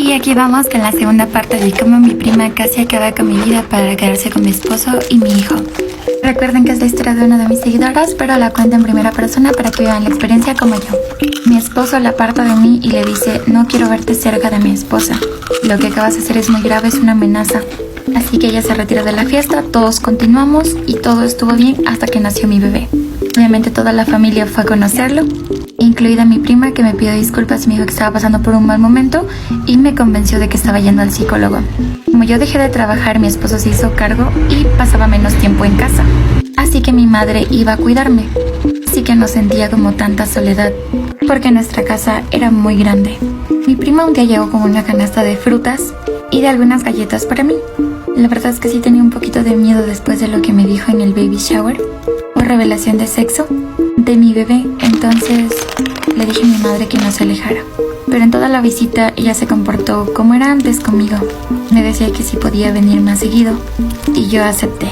Y aquí vamos con la segunda parte de cómo mi prima casi acaba con mi vida para quedarse con mi esposo y mi hijo. Recuerden que es la historia de una de mis seguidoras, pero la cuento en primera persona para que vivan la experiencia como yo. Mi esposo la aparta de mí y le dice: no quiero verte cerca de mi esposa. Lo que acabas de hacer es muy grave, es una amenaza. Así que ella se retira de la fiesta, todos continuamos y todo estuvo bien hasta que nació mi bebé. Obviamente toda la familia fue a conocerlo, incluida mi prima, que me pidió disculpas y me dijo que estaba pasando por un mal momento y me convenció de que estaba yendo al psicólogo. Como yo dejé de trabajar, mi esposo se hizo cargo y pasaba menos tiempo en casa. Así que mi madre iba a cuidarme. Así que no sentía como tanta soledad, porque nuestra casa era muy grande. Mi prima un día llegó con una canasta de frutas y de algunas galletas para mí. La verdad es que sí tenía un poquito de miedo después de lo que me dijo en el baby shower o revelación de sexo de mi bebé. Entonces le dije a mi madre que no se alejara. Pero en toda la visita ella se comportó como era antes conmigo. Me decía que sí podía venir más seguido y yo acepté.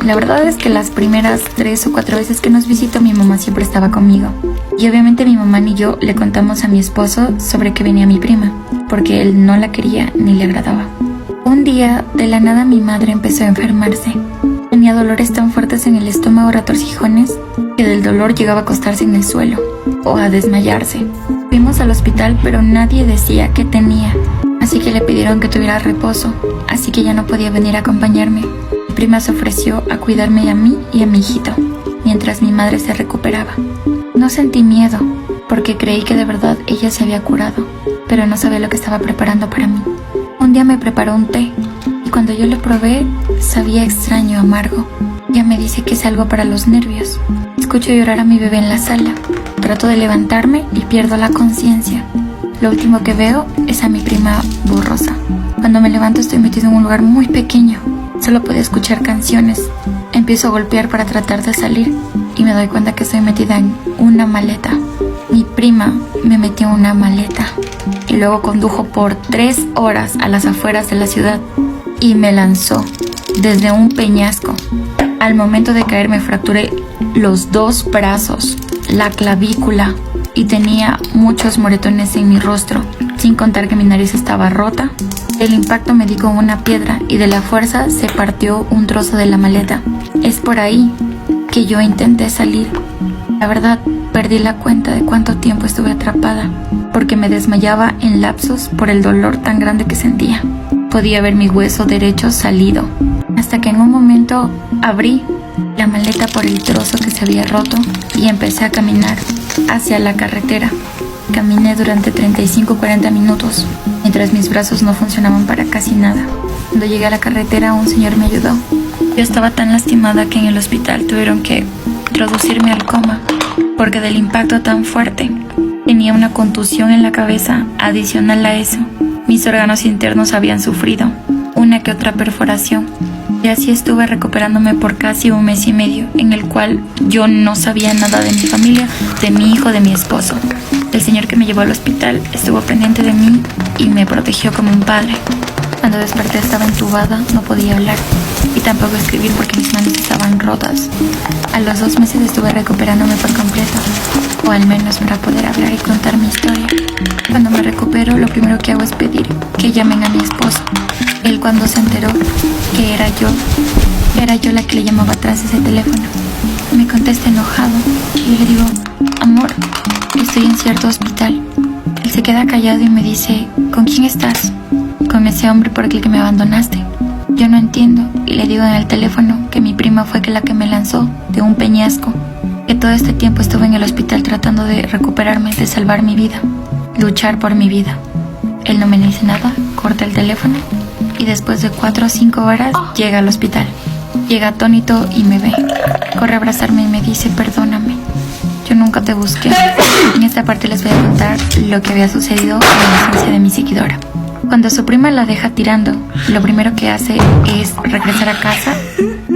La verdad es que las primeras 3 o 4 veces que nos visitó mi mamá siempre estaba conmigo. Y obviamente mi mamá ni yo le contamos a mi esposo sobre que venía mi prima, porque él no la quería ni le agradaba. Un día, de la nada, mi madre empezó a enfermarse. Tenía dolores tan fuertes en el estómago, retorcijones, que del dolor llegaba a acostarse en el suelo o a desmayarse. Fuimos al hospital, pero nadie decía qué tenía, así que le pidieron que tuviera reposo, así que ya no podía venir a acompañarme. Mi prima se ofreció a cuidarme a mí y a mi hijito, mientras mi madre se recuperaba. No sentí miedo, porque creí que de verdad ella se había curado, pero no sabía lo que estaba preparando para mí. Un día me preparó un té, y cuando yo lo probé, sabía extraño, amargo. Ella me dice que es algo para los nervios. Escucho llorar a mi bebé en la sala. Trato de levantarme y pierdo la conciencia. Lo último que veo es a mi prima borrosa. Cuando me levanto estoy metido en un lugar muy pequeño. Solo puedo escuchar canciones. Empiezo a golpear para tratar de salir y me doy cuenta que estoy metida en una maleta. Mi prima me metió en una maleta y luego condujo por 3 horas a las afueras de la ciudad y me lanzó desde un peñasco. Al momento de caer me fracturé los 2 brazos, la clavícula y tenía muchos moretones en mi rostro, sin contar que mi nariz estaba rota. El impacto me di con una piedra y de la fuerza se partió un trozo de la maleta. Es por ahí que yo intenté salir. La verdad, perdí la cuenta de cuánto tiempo estuve atrapada, porque me desmayaba en lapsos por el dolor tan grande que sentía. Podía ver mi hueso derecho salido, hasta que en un momento abrí la maleta por el trozo que se había roto y empecé a caminar hacia la carretera. Caminé durante 35-40 minutos, mientras mis brazos no funcionaban para casi nada. Cuando llegué a la carretera, un señor me ayudó. Yo estaba tan lastimada que en el hospital tuvieron que introducirme al coma, porque del impacto tan fuerte tenía una contusión en la cabeza. Adicional a eso, mis órganos internos habían sufrido una que otra perforación. Y así estuve recuperándome por casi 1 mes y medio, en el cual yo no sabía nada de mi familia, de mi hijo, de mi esposo. El señor que me llevó al hospital estuvo pendiente de mí y me protegió como un padre. Cuando desperté estaba entubada, no podía hablar y tampoco escribir porque mis manos estaban rotas. A los 2 meses estuve recuperándome por completo, o al menos para poder hablar y contar mi historia. Cuando me recupero, lo primero que hago es pedir que llamen a mi esposo. Él, cuando se enteró que era yo la que le llamaba atrás ese teléfono, me contesta enojado y yo le digo: amor, estoy en cierto hospital. Él se queda callado y me dice: ¿con quién estás? Con ese hombre por el que me abandonaste. Yo no entiendo y le digo en el teléfono que mi prima fue la que me lanzó de un peñasco, que todo este tiempo estuve en el hospital tratando de recuperarme, de salvar mi vida, luchar por mi vida. Él no me dice nada, corta el teléfono y después de 4 o 5 horas llega al hospital. Llega atónito y me ve. Corre a abrazarme y me dice: perdóname, yo nunca te busqué. En esta parte les voy a contar lo que había sucedido en la ausencia de mi seguidora. Cuando su prima la deja tirando, lo primero que hace es regresar a casa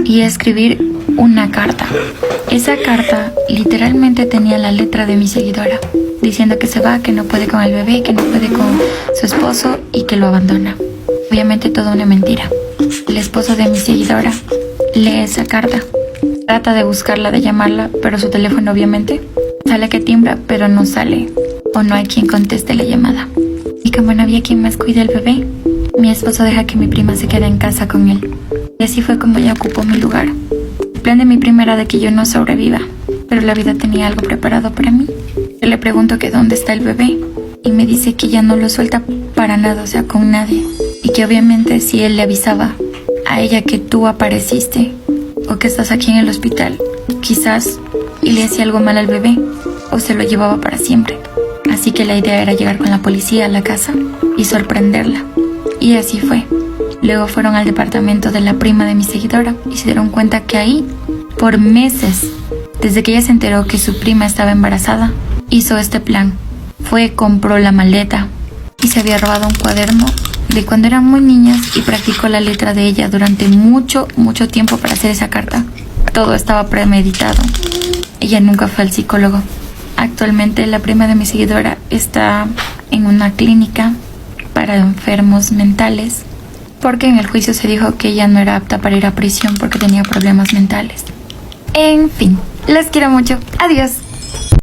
y escribir una carta. Esa carta literalmente tenía la letra de mi seguidora, diciendo que se va, que no puede con el bebé, que no puede con su esposo y que lo abandona. Obviamente toda una mentira. El esposo de mi seguidora lee esa carta, trata de buscarla, de llamarla, pero su teléfono obviamente sale que timbra, pero no sale o no hay quien conteste la llamada. Y Y como no había quien más cuide al bebé, mi esposo deja que mi prima se quede en casa con él. Y así fue como ella ocupó mi lugar. El plan de mi prima era de que yo no sobreviva, pero la vida tenía algo preparado para mí. Yo le pregunto que dónde está el bebé y me dice que ya no lo suelta para nada, o sea, con nadie. Y que obviamente si él le avisaba a ella que tú apareciste o que estás aquí en el hospital, quizás y le hacía algo mal al bebé o se lo llevaba para siempre. Así que la idea era llegar con la policía a la casa y sorprenderla. Y así fue. Luego fueron al departamento de la prima de mi seguidora y se dieron cuenta que ahí, por meses, desde que ella se enteró que su prima estaba embarazada, hizo este plan. Fue, compró la maleta y se había robado un cuaderno de cuando eran muy niñas y practicó la letra de ella durante mucho tiempo para hacer esa carta. Todo estaba premeditado. Ella nunca fue al psicólogo. Actualmente la prima de mi seguidora está en una clínica para enfermos mentales porque en el juicio se dijo que ella no era apta para ir a prisión porque tenía problemas mentales. En fin, les quiero mucho. Adiós.